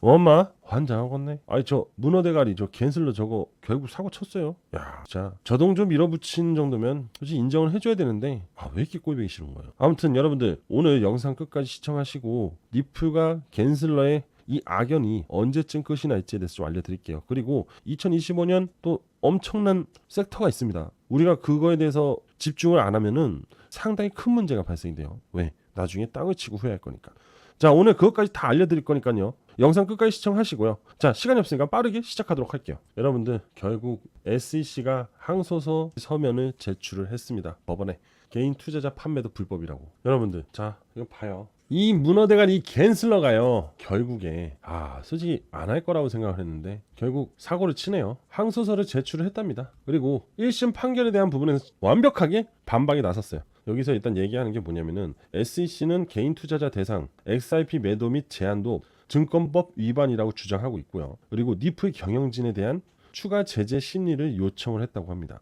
엄마 환장하겠네. 아니 저 문어대가리 저 캔슬러 저거 결국 사고 쳤어요. 야 진짜 저동 좀 밀어붙인 정도면 솔직히 인정을 해줘야 되는데 왜 이렇게 꼴보기 싫은 거예요. 아무튼 여러분들 오늘 영상 끝까지 시청하시고 니플과 캔슬러의 이 악연이 언제쯤 끝이 날지에 대해서 좀 알려드릴게요. 그리고 2025년 또 엄청난 섹터가 있습니다. 우리가 그거에 대해서 집중을 안 하면은 상당히 큰 문제가 발생이 돼요. 왜? 나중에 땅을 치고 후회할 거니까. 자, 오늘 그것까지 다 알려드릴 거니까요. 영상 끝까지 시청하시고요. 자, 시간이 없으니까 빠르게 시작하도록 할게요. 여러분들 결국 SEC가 항소서 서면을 제출을 했습니다. 법원에. 개인 투자자 판매도 불법이라고. 여러분들 자 이거 봐요. 이 문어대가리 갠슬러가요 결국에 솔직히 안 할 거라고 생각을 했는데 결국 사고를 치네요. 항소서를 제출을 했답니다. 그리고 1심 판결에 대한 부분에서 완벽하게 반박이 나섰어요. 여기서 일단 얘기하는 게 뭐냐면은 SEC는 개인 투자자 대상 XRP 매도 및 제한도 증권법 위반이라고 주장하고 있고요. 그리고 니플 경영진에 대한 추가 제재 심리를 요청을 했다고 합니다.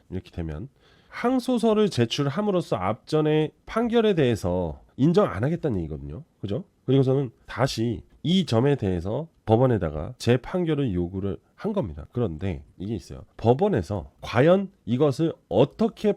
이렇게 되면 항소서를 제출함으로써 앞전의 판결에 대해서 인정 안 하겠다는 얘기거든요. 그죠? 그리고서는 다시 이 점에 대해서 법원에다가 재판결을 요구를 한 겁니다. 그런데 이게 있어요. 법원에서 과연 이것을 어떻게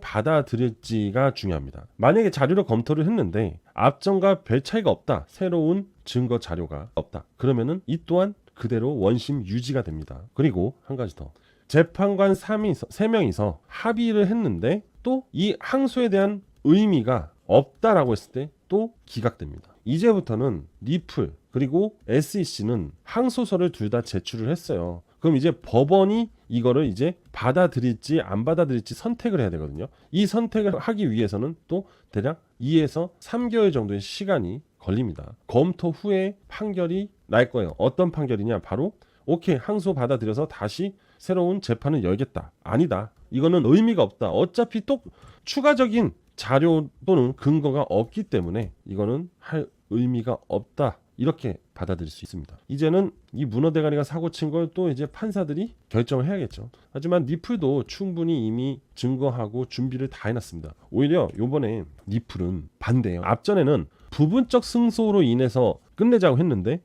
받아들일지가 중요합니다. 만약에 자료를 검토를 했는데 앞전과 별 차이가 없다. 새로운 증거 자료가 없다. 그러면은 이 또한 그대로 원심 유지가 됩니다. 그리고 한 가지 더. 재판관 3명이서 합의를 했는데 또 이 항소에 대한 의미가 없다라고 했을 때 또 기각됩니다. 이제부터는 니플 그리고 SEC는 항소서를 둘 다 제출을 했어요. 그럼 이제 법원이 이거를 이제 받아들일지 안 받아들일지 선택을 해야 되거든요. 이 선택을 하기 위해서는 또 대략 2에서 3개월 정도의 시간이 걸립니다. 검토 후에 판결이 날 거예요. 어떤 판결이냐? 바로 오케이 항소 받아들여서 다시 새로운 재판을 열겠다. 아니다. 이거는 의미가 없다. 어차피 또 추가적인 자료 또는 근거가 없기 때문에 이거는 할 의미가 없다. 이렇게 받아들일 수 있습니다. 이제는 이 문어대가리가 사고 친 걸 또 이제 판사들이 결정을 해야겠죠. 하지만 니플도 충분히 이미 증거하고 준비를 다 해놨습니다. 오히려 이번에 니플은 반대예요. 앞전에는 부분적 승소로 인해서 끝내자고 했는데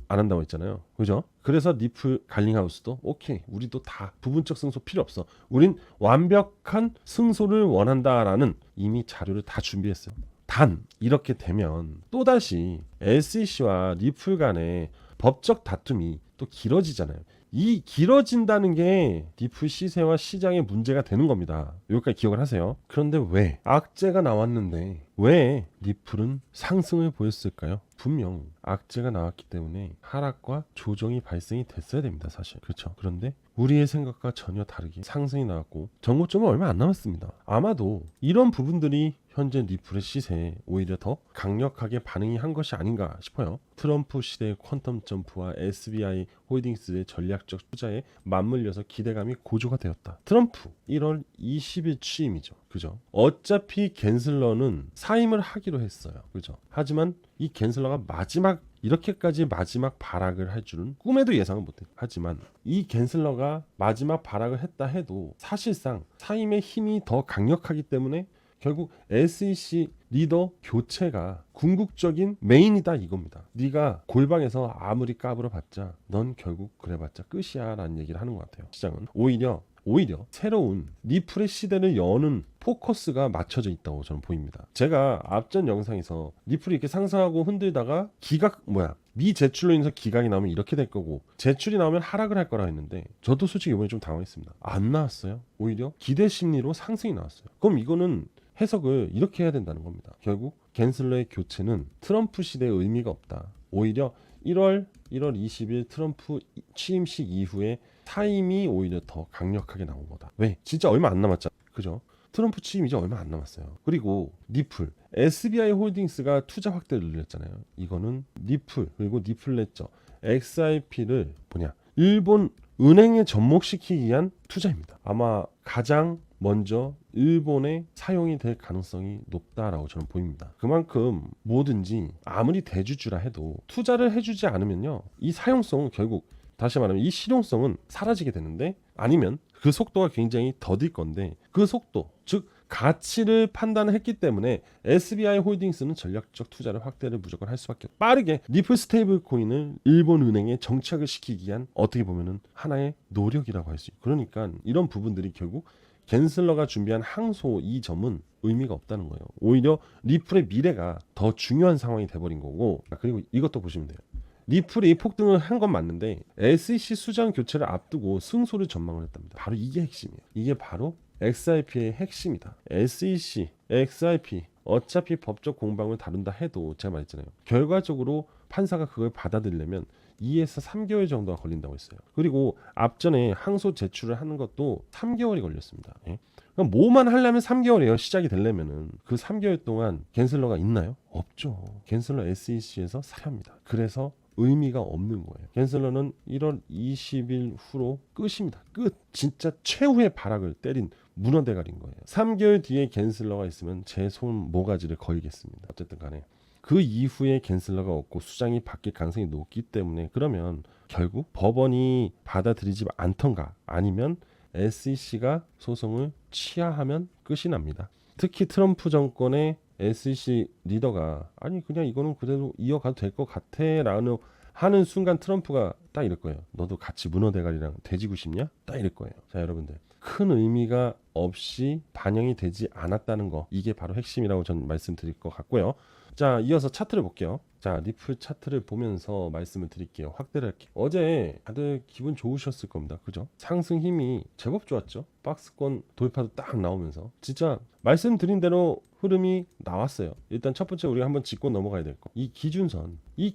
안 한다고 했잖아요. 그죠? 그래서 니플 갈링하우스도 오케이 우리도 다 부분적 승소 필요 없어. 우린 완벽한 승소를 원한다라는 이미 자료를 다 준비했어요. 단 이렇게 되면 또다시 SEC와 니플 간의 법적 다툼이 또 길어지잖아요. 이 길어진다는 게 니플 시세와 시장의 문제가 되는 겁니다. 여기까지 기억을 하세요. 그런데 왜 악재가 나왔는데 왜 니플은 상승을 보였을까요? 분명 악재가 나왔기 때문에 하락과 조정이 발생이 됐어야 됩니다. 사실 그렇죠. 그런데 우리의 생각과 전혀 다르게 상승이 나왔고 정고점은 얼마 안 남았습니다. 아마도 이런 부분들이 현재 니플의 시세에 오히려 더 강력하게 반응이 한 것이 아닌가 싶어요. 트럼프 시대의 퀀텀 점프와 SBI 홀딩스의 전략적 투자에 맞물려서 기대감이 고조가 되었다. 트럼프 1월 20일 취임이죠. 그죠? 어차피 갠슬러는 사임을 하기로 했어요. 그죠? 하지만 이 갠슬러가 이렇게까지 마지막 발악을 할 줄은 꿈에도 예상을 못해. 하지만 이 갠슬러가 마지막 발악을 했다 해도 사실상 사임의 힘이 더 강력하기 때문에 결국 SEC 리더 교체가 궁극적인 메인이다 이겁니다. 네가 골방에서 아무리 까불어봤자 넌 결국 그래봤자 끝이야 라는 얘기를 하는 것 같아요. 시장은 오히려 새로운 니플의 시대를 여는 포커스가 맞춰져 있다고 저는 보입니다. 제가 앞전 영상에서 니플이 이렇게 상승하고 흔들다가 미제출로 인해서 기각이 나오면 이렇게 될 거고 제출이 나오면 하락을 할 거라 했는데 저도 솔직히 이번에 좀 당황했습니다. 안 나왔어요. 오히려 기대 심리로 상승이 나왔어요. 그럼 이거는 해석을 이렇게 해야 된다는 겁니다. 결국 갠슬러의 교체는 트럼프 시대의 의미가 없다. 오히려 1월 20일 트럼프 취임식 이후에 타임이 오히려 더 강력하게 나온 거다. 왜? 진짜 얼마 안 남았잖아. 그죠? 트럼프 취임 이제 얼마 안 남았어요. 그리고 니플, SBI 홀딩스가 투자 확대를 늘렸잖아요. 이거는 니플 그리고 니플레저, XRP를 일본 은행에 접목시키기 위한 투자입니다. 아마 가장 먼저 일본에 사용이 될 가능성이 높다라고 저는 보입니다. 그만큼 뭐든지 아무리 대주주라 해도 투자를 해주지 않으면요 이 사용성은 결국 다시 말하면 이 실용성은 사라지게 되는데 아니면 그 속도가 굉장히 더딜 건데 그 속도 즉 가치를 판단했기 때문에 SBI 홀딩스는 전략적 투자를 확대를 무조건 할 수밖에 없어요. 빠르게 리플 스테이블 코인을 일본 은행에 정착을 시키기 위한 어떻게 보면은 하나의 노력이라고 할 수 있어요. 그러니까 이런 부분들이 결국 갠슬러가 준비한 항소 이 점은 의미가 없다는 거예요. 오히려 리플의 미래가 더 중요한 상황이 돼버린 거고, 그리고 이것도 보시면 돼요. 리플이 폭등을 한 건 맞는데 SEC 수장 교체를 앞두고 승소를 전망을 했답니다. 바로 이게 핵심이에요. 이게 바로 XRP의 핵심이다. SEC, XRP 어차피 법적 공방을 다룬다 해도 제가 말했잖아요. 결과적으로 판사가 그걸 받아들이려면 2에서 3개월 정도가 걸린다고 했어요. 그리고 앞전에 항소 제출을 하는 것도 3개월이 걸렸습니다. 예? 그럼 뭐만 하려면 3개월이에요. 시작이 되려면은 그 3개월 동안 갠슬러가 있나요? 없죠. 갠슬러 SEC에서 사퇴합니다. 그래서 의미가 없는 거예요. 갠슬러는 1월 20일 후로 끝입니다. 끝. 진짜 최후의 발악을 때린 문어대갈인 거예요. 3개월 뒤에 갠슬러가 있으면 제 손 모가지를 걸겠습니다. 어쨌든 간에 그 이후에 갠슬러가 없고 수장이 바뀔 가능성이 높기 때문에 그러면 결국 법원이 받아들이지 않던가 아니면 SEC가 소송을 취하하면 끝이 납니다. 특히 트럼프 정권의 SEC 리더가 아니 그냥 이거는 그대로 이어가도 될 것 같아 라는 하는 순간 트럼프가 딱 이럴 거예요. 너도 같이 문어대가리랑 돼지고 싶냐? 딱 이럴 거예요. 자, 여러분들 큰 의미가 없이 반영이 되지 않았다는 거, 이게 바로 핵심이라고 전 말씀드릴 것 같고요. 자, 이어서 차트를 볼게요. 자, 리플 차트를 보면서 말씀을 드릴게요. 확대를 할게요. 어제 다들 기분 좋으셨을 겁니다. 그죠? 상승 힘이 제법 좋았죠. 박스권 돌파도 딱 나오면서 진짜 말씀드린 대로 흐름이 나왔어요. 일단 첫 번째 우리가 한번 짚고 넘어가야 될 거. 이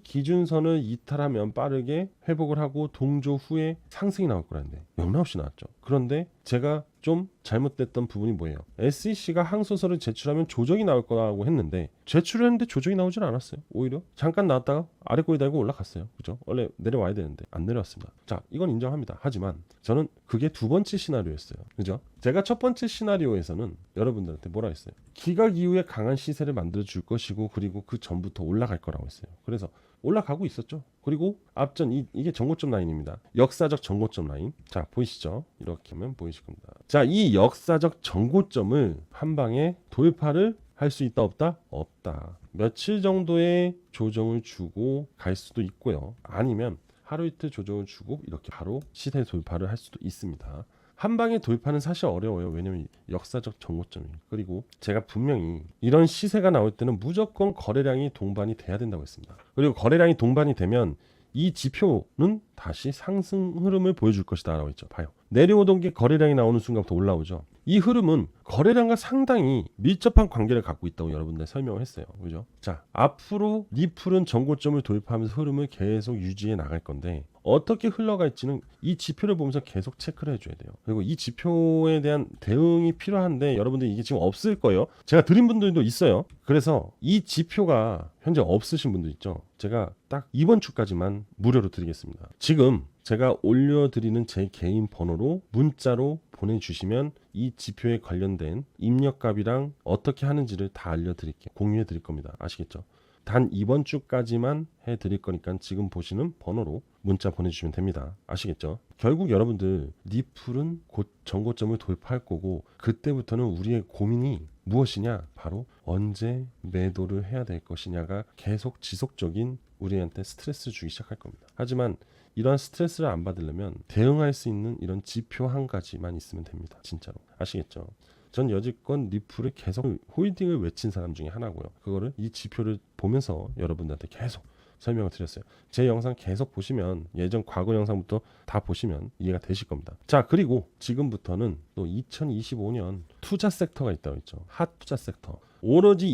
기준선을 이탈하면 빠르게 회복을 하고 동조 후에 상승이 나올 거라는데 영락없이 나왔죠. 그런데 제가 좀 잘못됐던 부분이 뭐예요? SEC가 항소서를 제출하면 조정이 나올 거라고 했는데 제출을 했는데 조정이 나오질 않았어요. 오히려 잠깐 나왔다가 아래 꼬리 달고 올라갔어요. 그죠? 원래 내려와야 되는데 안 내려왔습니다. 자, 이건 인정합니다. 하지만 저는 그게 두 번째 시나리오였어요. 그죠? 제가 첫 번째 시나리오에서는 여러분들한테 뭐라 했어요? 기각 이후에 강한 시세를 만들어 줄 것이고 그리고 그 전부터 올라갈 거라고 했어요. 그래서 올라가고 있었죠. 그리고 앞전 이게 전고점 라인입니다. 역사적 전고점 라인. 자, 보이시죠? 이렇게 하면 보이실 겁니다. 자, 이 역사적 전고점을 한 방에 돌파를 할 수 있다 없다? 없다. 며칠 정도의 조정을 주고 갈 수도 있고요. 아니면 하루 이틀 조정을 주고 이렇게 바로 시세 돌파를 할 수도 있습니다. 한 방에 돌파는 사실 어려워요. 왜냐면 역사적 전고점이에요. 그리고 제가 분명히 이런 시세가 나올 때는 무조건 거래량이 동반이 돼야 된다고 했습니다. 그리고 거래량이 동반이 되면 이 지표는 다시 상승 흐름을 보여줄 것이다 라고 했죠. 봐요. 내려오던 게 거래량이 나오는 순간부터 올라오죠. 이 흐름은 거래량과 상당히 밀접한 관계를 갖고 있다고 여러분들 설명을 했어요. 그죠? 자, 앞으로 리플은 전고점을 돌파하면서 흐름을 계속 유지해 나갈 건데 어떻게 흘러갈지는 이 지표를 보면서 계속 체크를 해줘야 돼요. 그리고 이 지표에 대한 대응이 필요한데 여러분들 이게 지금 없을 거예요. 제가 드린 분들도 있어요. 그래서 이 지표가 현재 없으신 분들 있죠. 제가 딱 이번 주까지만 무료로 드리겠습니다. 지금 제가 올려드리는 제 개인 번호로 문자로 보내주시면 이 지표에 관련된 입력값이랑 어떻게 하는지를 다 알려드릴게요. 공유해 드릴 겁니다. 아시겠죠? 단 이번 주까지만 해드릴 거니까 지금 보시는 번호로 문자 보내주시면 됩니다. 아시겠죠? 결국 여러분들 리플은 곧 전고점을 돌파할 거고 그때부터는 우리의 고민이 무엇이냐? 바로 언제 매도를 해야 될 것이냐가 계속 지속적인 우리한테 스트레스를 주기 시작할 겁니다. 하지만 이런 스트레스를 안 받으려면 대응할 수 있는 이런 지표 한 가지만 있으면 됩니다. 진짜로. 아시겠죠? 전 여지껏 리플을 계속 홀딩을 외친 사람 중에 하나고요. 그거를 이 지표를 보면서 여러분들한테 계속 설명을 드렸어요. 제 영상 계속 보시면 예전 과거 영상부터 다 보시면 이해가 되실 겁니다. 자, 그리고 지금부터는 또 2025년 투자 섹터가 있다고 했죠. 핫 투자 섹터. 오로지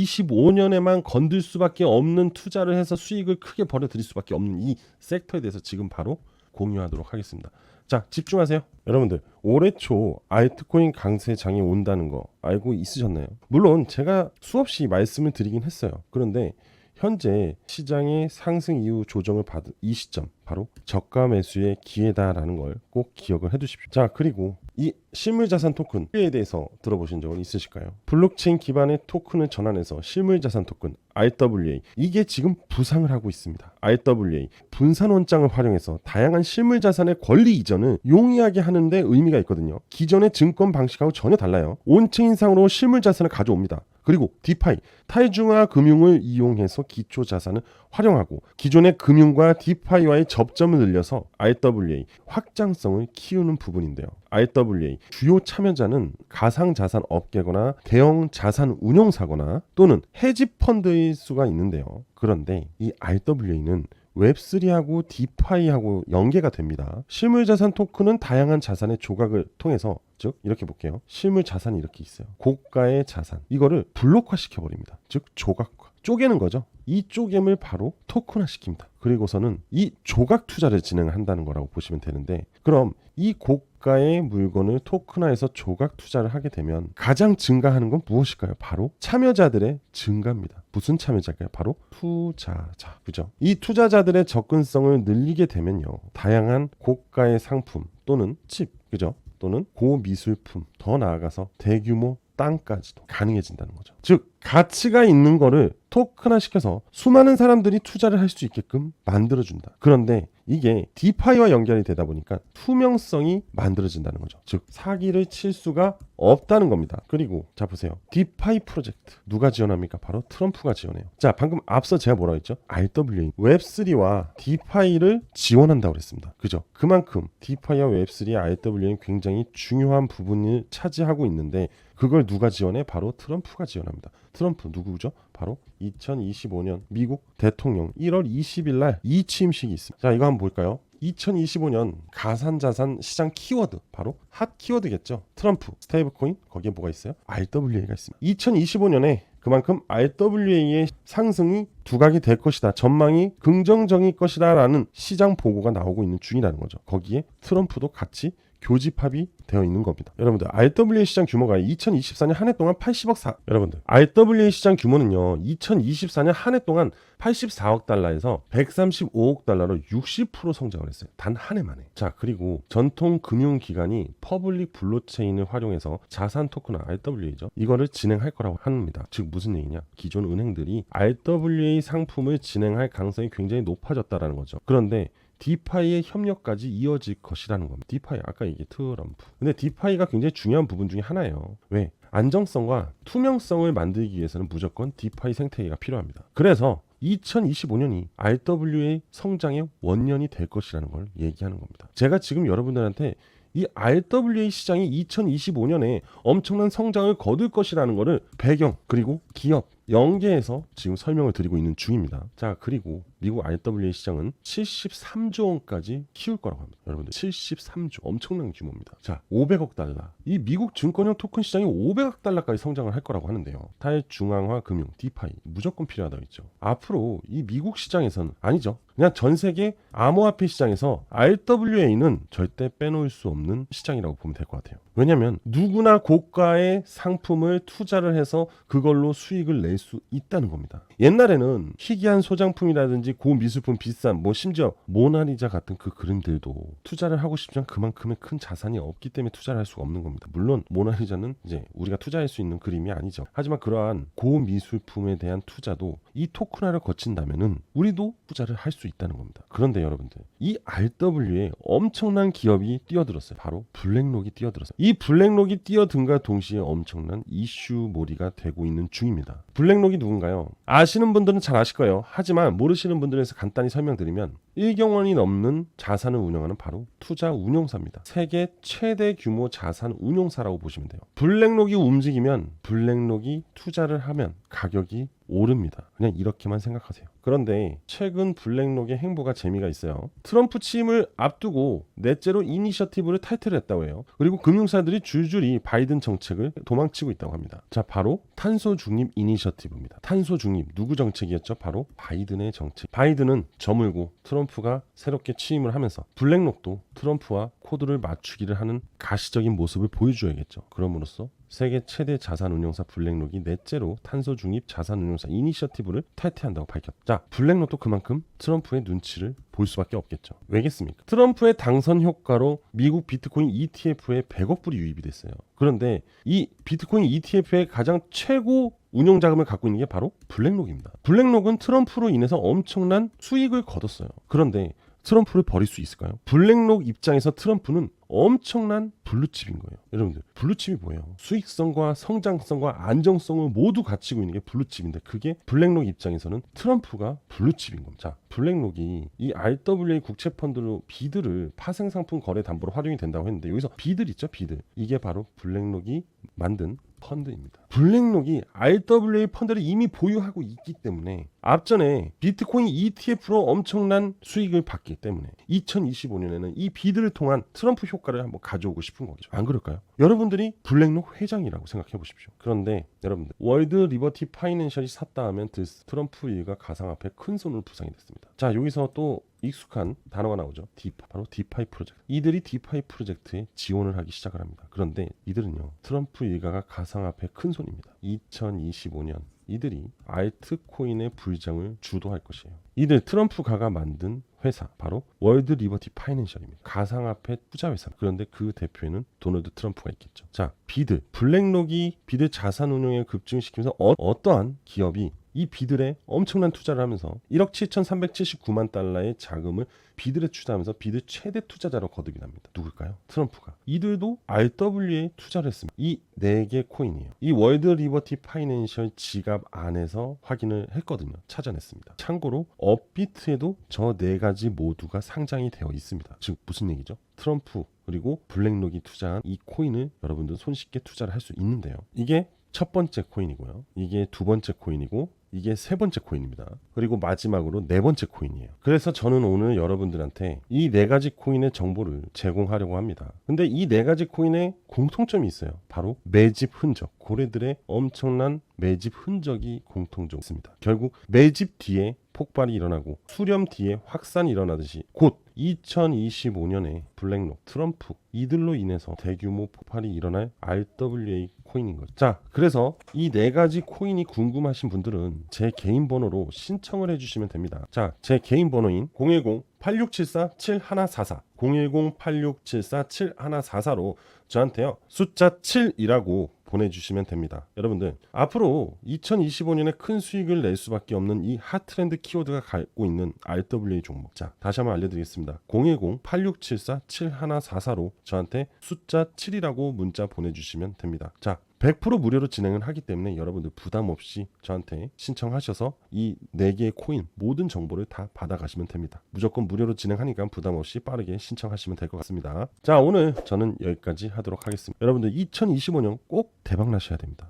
2025년에만 건들 수밖에 없는 투자를 해서 수익을 크게 벌어들일 수밖에 없는 이 섹터에 대해서 지금 바로 공유하도록 하겠습니다. 자, 집중하세요. 여러분들 올해 초 알트코인 강세장이 온다는 거 알고 있으셨나요? 물론 제가 수없이 말씀을 드리긴 했어요. 그런데 현재 시장의 상승 이후 조정을 받은 이 시점 바로 저가 매수의 기회다라는 걸 꼭 기억을 해두십시오. 자, 그리고 이 실물자산 토큰에 대해서 들어보신 적은 있으실까요? 블록체인 기반의 토큰을 전환해서 실물자산 토큰 RWA, 이게 지금 부상을 하고 있습니다. RWA 분산 원장을 활용해서 다양한 실물자산의 권리 이전을 용이하게 하는데 의미가 있거든요. 기존의 증권 방식하고 전혀 달라요. 온체인상으로 실물자산을 가져옵니다. 그리고 디파이, 탈중앙화 금융을 이용해서 기초자산을 활용하고 기존의 금융과 디파이와의 접점을 늘려서 RWA 확장성을 키우는 부분인데요. RWA 주요 참여자는 가상자산 업계거나 대형 자산 운용사거나 또는 헤지펀드일 수가 있는데요. 그런데 이 RWA는 웹3하고 디파이하고 연계가 됩니다. 실물자산 토큰은 다양한 자산의 조각을 통해서, 즉 이렇게 볼게요. 실물 자산이 이렇게 있어요. 고가의 자산, 이거를 블록화 시켜버립니다. 즉 조각화, 쪼개는 거죠. 이 쪼개을 바로 토큰화 시킵니다. 그리고서는 이 조각 투자를 진행한다는 거라고 보시면 되는데, 그럼 이 고가의 물건을 토큰화해서 조각 투자를 하게 되면 가장 증가하는 건 무엇일까요? 바로 참여자들의 증가입니다. 무슨 참여자일까요? 바로 투자자. 그죠? 이 투자자들의 접근성을 늘리게 되면요, 다양한 고가의 상품 또는 칩, 그죠? 또는 고미술품, 더 나아가서 대규모 땅까지도 가능해진다는 거죠. 즉 가치가 있는 거를 토큰화 시켜서 수많은 사람들이 투자를 할 수 있게끔 만들어준다. 그런데 이게 디파이와 연결이 되다 보니까 투명성이 만들어진다는 거죠. 즉 사기를 칠 수가 없다는 겁니다. 그리고 자 보세요. 디파이 프로젝트 누가 지원합니까? 바로 트럼프가 지원해요. 자, 방금 앞서 제가 뭐라고 했죠? RWA 웹3와 디파이를 지원한다고 그랬습니다. 그죠? 그만큼 디파이와 웹3의 RWA는 굉장히 중요한 부분을 차지하고 있는데, 그걸 누가 지원해? 바로 트럼프가 지원합니다. 트럼프 누구죠? 바로 2025년 미국 대통령 1월 20일 날 이 취임식이 있습니다. 자, 이거 한번 볼까요? 2025년 가상자산 시장 키워드, 바로 핫 키워드겠죠. 트럼프, 스테이블코인, 거기에 뭐가 있어요? RWA가 있습니다. 2025년에 그만큼 RWA의 상승이 두각이 될 것이다, 전망이 긍정적일 것이다 라는 시장 보고가 나오고 있는 중이라는 거죠. 거기에 트럼프도 같이 교집합이 되어 있는 겁니다. 여러분들, RWA 시장 규모가 2024년 한 해 동안 80억 여러분들, RWA 시장 규모는요 2024년 한 해 동안 84억 달러에서 135억 달러로 60% 성장을 했어요. 단 한 해 만에. 자, 그리고 전통 금융기관이 퍼블릭 블록체인을 활용해서 자산 토큰 RWA죠, 이거를 진행할 거라고 합니다. 즉 무슨 얘기냐, 기존 은행들이 RWA 상품을 진행할 가능성이 굉장히 높아졌다라는 거죠. 그런데 디파이의 협력까지 이어질 것이라는 겁니다. 디파이, 아까 얘기한 트럼프. 근데 디파이가 굉장히 중요한 부분 중에 하나예요. 왜? 안정성과 투명성을 만들기 위해서는 무조건 디파이 생태계가 필요합니다. 그래서 2025년이 RWA 성장의 원년이 될 것이라는 걸 얘기하는 겁니다. 제가 지금 여러분들한테 이 RWA 시장이 2025년에 엄청난 성장을 거둘 것이라는 것을 배경, 그리고 기업 연계해서 지금 설명을 드리고 있는 중입니다. 자, 그리고 미국 RWA 시장은 73조 원까지 키울 거라고 합니다. 여러분들, 73조, 엄청난 규모입니다. 자, 500억 달러. 이 미국 증권형 토큰 시장이 500억 달러까지 성장을 할 거라고 하는데요. 탈중앙화 금융, 디파이 무조건 필요하다고 했죠. 앞으로 이 미국 시장에서는, 아니죠, 그냥 전 세계 암호화폐 시장에서 RWA는 절대 빼놓을 수 없는 시장이라고 보면 될 것 같아요. 왜냐하면 누구나 고가의 상품을 투자를 해서 그걸로 수익을 낼 수 있다는 겁니다. 옛날에는 희귀한 소장품이라든지 고미술품, 비싼, 심지어 모나리자 같은 그 그림들도 투자를 하고 싶지만 그만큼의 큰 자산이 없기 때문에 투자를 할 수가 없는 겁니다. 물론 모나리자는 이제 우리가 투자할 수 있는 그림이 아니죠. 하지만 그러한 고미술품에 대한 투자도 이 토큰화를 거친다면은 우리도 투자를 할 수 있다는 겁니다. 그런데 여러분들, 이 RWA에 엄청난 기업이 뛰어들었어요. 바로 블랙록이 뛰어들었어요. 이 블랙록이 뛰어든과 동시에 엄청난 이슈몰이가 되고 있는 중입니다. 블랙록이 누군가요? 아시는 분들은 잘 아실 거예요. 하지만 모르시는 분들에 대해서 간단히 설명드리면 1경 원이 넘는 자산을 운영하는 바로 투자 운용사입니다. 세계 최대 규모 자산 운용사라고 보시면 돼요. 블랙록이 움직이면, 블랙록이 투자를 하면 가격이 오릅니다. 그냥 이렇게만 생각하세요. 그런데 최근 블랙록의 행보가 재미가 있어요. 트럼프 취임을 앞두고 넷째로 이니셔티브를 탈퇴했다고 해요. 그리고 금융사들이 줄줄이 바이든 정책을 도망치고 있다고 합니다. 자, 바로 탄소 중립 이니셔티브입니다. 탄소 중립 누구 정책이었죠? 바로 바이든의 정책. 바이든은 저물고 트럼프가 새롭게 취임을 하면서 블랙록도 트럼프와 코드를 맞추기를 하는 가시적인 모습을 보여줘야겠죠. 그럼으로써 세계 최대 자산운용사 블랙록이 넷째로 탄소 중립 자산운용사 이니셔티브를 탈퇴한다고 밝혔다. 자, 블랙록도 그만큼 트럼프의 눈치를 볼 수밖에 없겠죠. 왜겠습니까? 트럼프의 당선 효과로 미국 비트코인 ETF에 100억 불이 유입이 됐어요. 그런데 이 비트코인 ETF의 가장 최고 운용 자금을 갖고 있는 게 바로 블랙록입니다. 블랙록은 트럼프로 인해서 엄청난 수익을 거뒀어요. 그런데 트럼프를 버릴 수 있을까요? 블랙록 입장에서 트럼프는 엄청난 블루칩인 거예요. 여러분들, 블루칩이 뭐예요? 수익성과 성장성과 안정성을 모두 갖추고 있는 게 블루칩인데, 그게 블랙록 입장에서는 트럼프가 블루칩인 겁니다. 자, 블랙록이 이 RWA 국채펀드로 비드를 파생상품 거래 담보로 활용이 된다고 했는데, 여기서 비들 있죠? 비들. 이게 바로 블랙록이 만든 펀드입니다. 블랙록이 RWA 펀드를 이미 보유하고 있기 때문에 앞전에 비트코인 ETF로 엄청난 수익을 받기 때문에 2025년에는 이 비드를 통한 트럼프 효과를 한번 가져오고 싶은 거죠. 안 그럴까요? 여러분들이 블랙록 회장이라고 생각해 보십시오. 그런데 여러분들, 월드 리버티 파이낸셜이 샀다 하면 트럼프 일가 가상화폐 큰 손을 부상이 됐습니다. 자, 여기서 또 익숙한 단어가 나오죠. 디파, 바로 디파이 프로젝트. 이들이 디파이 프로젝트에 지원을 하기 시작을 합니다. 그런데 이들은요, 트럼프 일가가 가상화폐 큰 손입니다. 2025년 이들이 알트코인의 불장을 주도할 것이에요. 이들 트럼프가가 만든 회사, 바로 월드 리버티 파이낸셜입니다. 가상화폐 투자 회사. 그런데 그 대표에는 도널드 트럼프가 있겠죠. 자, 비드, 블랙록이 비드 자산 운용에 급증시키면서 어떠한 기업이 이 비들에 엄청난 투자를 하면서 1억 7,379만 달러의 자금을 비들에 투자하면서 비드 최대 투자자로 거듭이 납니다. 누굴까요? 트럼프가. 이들도 RWA에 투자를 했습니다. 이 4개 코인이에요. 이 월드 리버티 파이낸셜 지갑 안에서 확인을 했거든요. 찾아냈습니다. 참고로 업비트에도 저 4가지 모두가 상장이 되어 있습니다. 즉 무슨 얘기죠? 트럼프 그리고 블랙록이 투자한 이 코인을 여러분들 손쉽게 투자를 할 수 있는데요. 이게 첫 번째 코인이고요. 이게 두 번째 코인이고, 이게 세 번째 코인입니다. 그리고 마지막으로 네 번째 코인이에요. 그래서 저는 오늘 여러분들한테 이 4가지 코인의 정보를 제공하려고 합니다. 근데 이 4가지 코인의 공통점이 있어요. 바로 매집 흔적. 고래들의 엄청난 매집 흔적이 공통적으로 있습니다. 결국 매집 뒤에 폭발이 일어나고 수렴 뒤에 확산이 일어나듯이 곧 2025년에 블랙록, 트럼프 이들로 인해서 대규모 폭발이 일어날 RWA 코인인 거죠. 자, 그래서 이 4가지 코인이 궁금하신 분들은 제 개인 번호로 신청을 해주시면 됩니다. 자, 제 개인 번호인 010-8674-7144 010-8674-7144로 저한테요 숫자 7이라고 보내주시면 됩니다. 여러분들, 앞으로 2025년에 큰 수익을 낼 수밖에 없는 이 핫트렌드 키워드가 갖고 있는 RWA 종목, 자, 다시 한번 알려드리겠습니다. 010-8674-7144로 저한테 숫자 7이라고 문자 보내주시면 됩니다. 자, 100% 무료로 진행을 하기 때문에 여러분들 부담 없이 저한테 신청하셔서 이 4개의 코인 모든 정보를 다 받아가시면 됩니다. 무조건 무료로 진행하니까 부담 없이 빠르게 신청하시면 될 것 같습니다. 자, 오늘 저는 여기까지 하도록 하겠습니다. 여러분들 2025년 꼭 대박 나셔야 됩니다.